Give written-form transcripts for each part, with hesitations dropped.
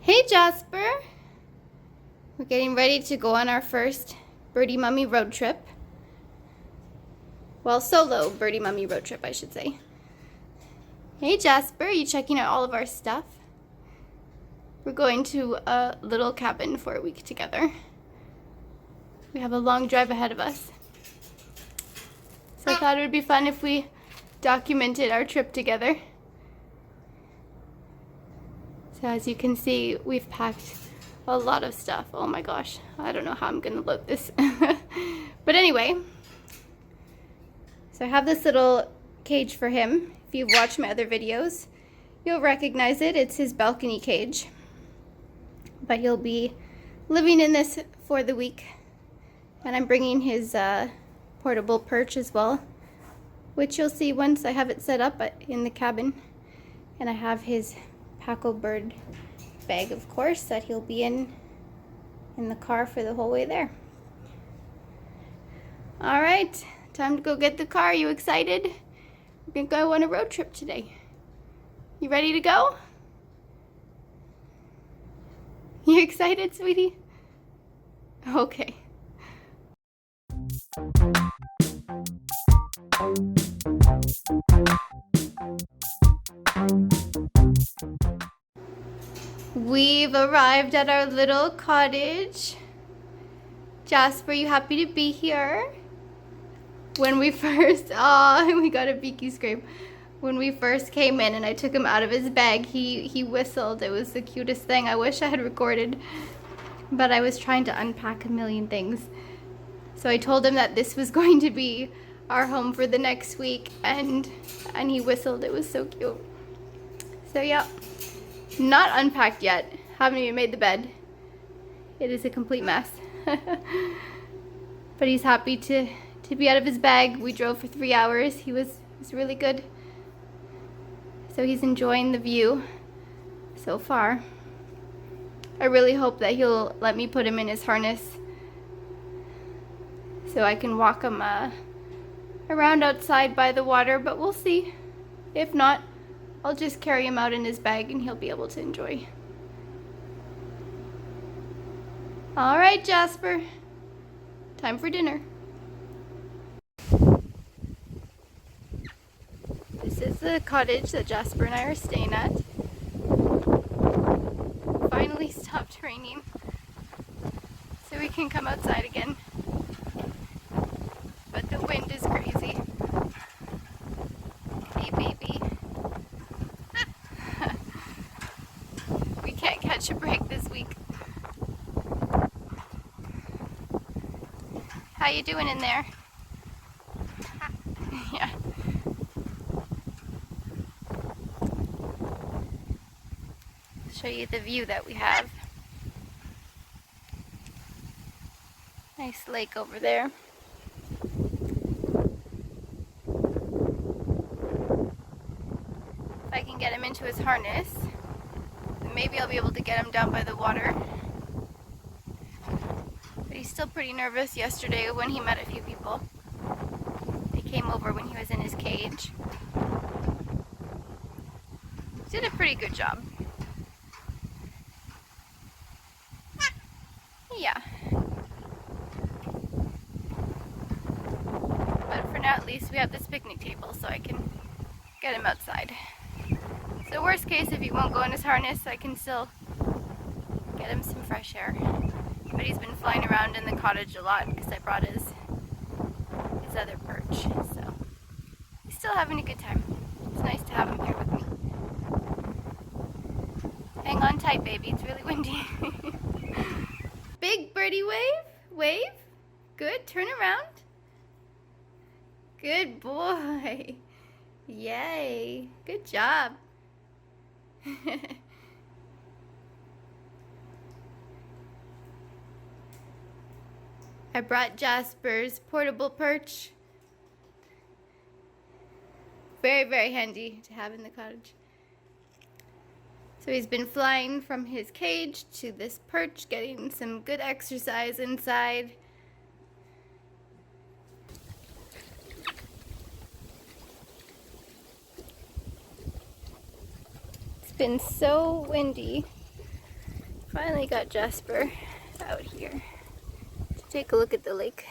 Hey Jasper! We're getting ready to go on our first Birdie Mummy road trip. Well, solo Birdie Mummy road trip, I should say. Hey Jasper, are you checking out all of our stuff? We're going to a little cabin for a week together. We have a long drive ahead of us. So I thought it would be fun if we documented our trip together. So as you can see, we've packed a lot of stuff. Oh my gosh, I don't know how I'm gonna load this. But anyway, so I have this little cage for him. If you've watched my other videos, you'll recognize it. It's his balcony cage. But he'll be living in this for the week. And I'm bringing his portable perch as well, which you'll see once I have it set up in the cabin. And I have his Paco bird bag, of course, that he'll be in the car for the whole way there. All right, time to go get the car. Are you excited? We're gonna go on a road trip today. You ready to go? You excited, sweetie? Okay. We've arrived at our little cottage. Jasper, you happy to be here? When we first, we got a beaky scrape. When we first came in and I took him out of his bag, he whistled. It was the cutest thing. I wish I had recorded, but I was trying to unpack a million things. So I told him that this was going to be our home for the next week, and he whistled. It was so cute. So yeah. Not unpacked yet. Haven't even made the bed. It is a complete mess. But he's happy to be out of his bag. We drove for 3 hours. He was really good. So he's enjoying the view so far. I really hope that he'll let me put him in his harness so I can walk him around outside by the water, but we'll see. If not, I'll just carry him out in his bag and he'll be able to enjoy. All right, Jasper. Time for dinner. This is the cottage that Jasper and I are staying at. Finally stopped raining, so we can come outside again. But the wind is crazy. Hey, baby. We can't catch a break this week. How you doing in there? Yeah. Show you the view that we have. Nice lake over there. If I can get him into his harness, then maybe I'll be able to get him down by the water. But he's still pretty nervous. Yesterday when he met a few people, they came over when he was in his cage. He did a pretty good job. Yeah. But for now, at least we have this picnic table so I can get him outside. So worst case, if he won't go in his harness, I can still get him some fresh air. But he's been flying around in the cottage a lot because I brought his other perch. So he's still having a good time. It's nice to have him here with me. Hang on tight, baby. It's really windy. Big birdie wave. Wave. Good. Turn around. Good boy. Yay. Good job. I brought Jasper's portable perch. Very, very handy to have in the cottage. So he's been flying from his cage to this perch, getting some good exercise inside. It's been so windy Finally got Jasper out here to take a look at the lake.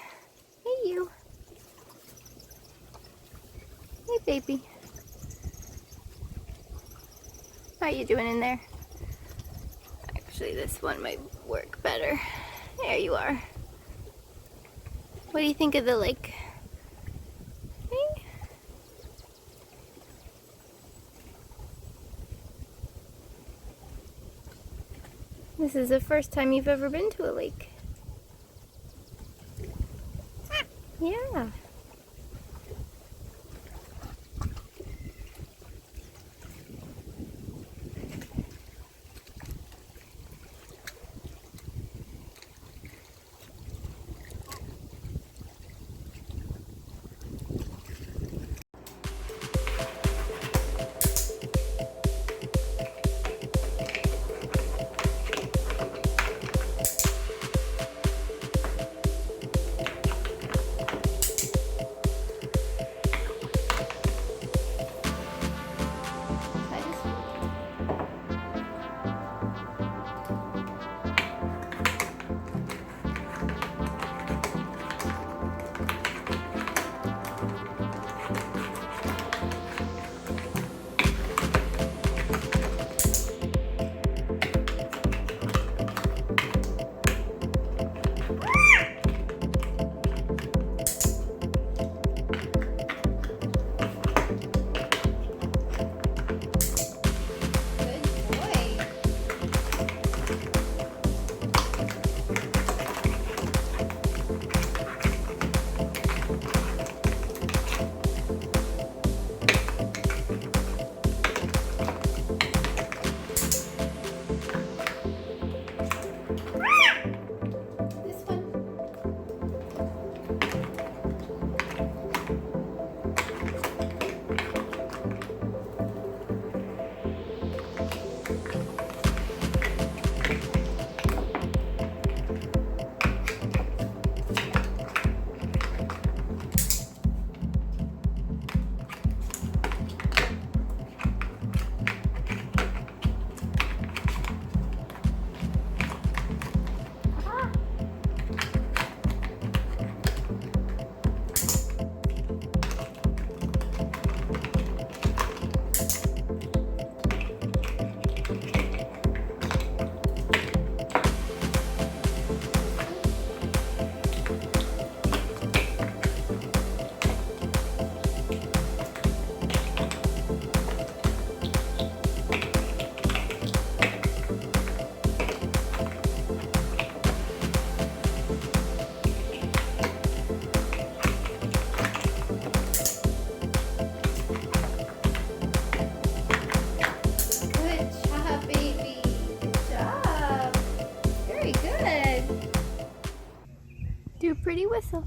Hey you. Hey baby. How you doing in there? Actually, this one might work better. There you are. What do you think of the lake? Hey? This is the first time you've ever been to a lake. Yeah. Do a pretty whistle.